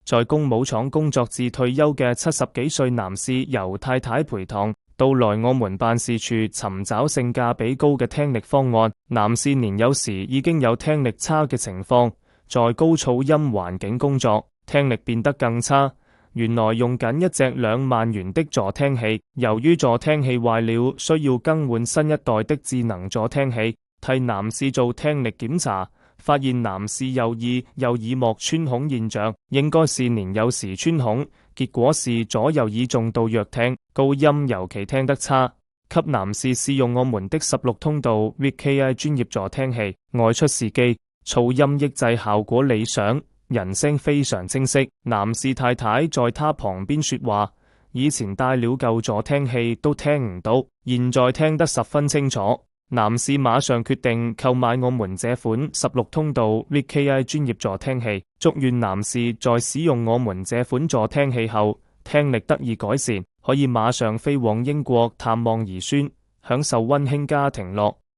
在工務廠工作至退休嘅70幾歲男士由太太陪同到來我們辦事處尋找性價比高嘅聽力方案。男士年幼時已經有聽力差嘅情況，在高噪音環境工作，聽力變得更差。原來用緊一隻2萬元的助聽器，由於助聽器壞了，需要更換新一代的智能助聽器。替男士做聽力檢查，發現男士右耳膜穿孔現象，應該是年幼時穿孔，結果是左右耳重度弱聽，高音尤其聽得差。給男士試用我們的16通道 VKI 專業助聽器，外出時機，噪音抑制效果理想，人聲非常清晰。男士太太在他旁邊說話，以前戴了舊助聽器都聽唔到，現在聽得十分清楚。男士馬上決定購買我們這款16通道 VKI 專業助聽器，祝願男士在使用我們這款助聽器後，聽力得以改善，可以馬上飛往英國探望兒孫，享受溫馨家庭樂。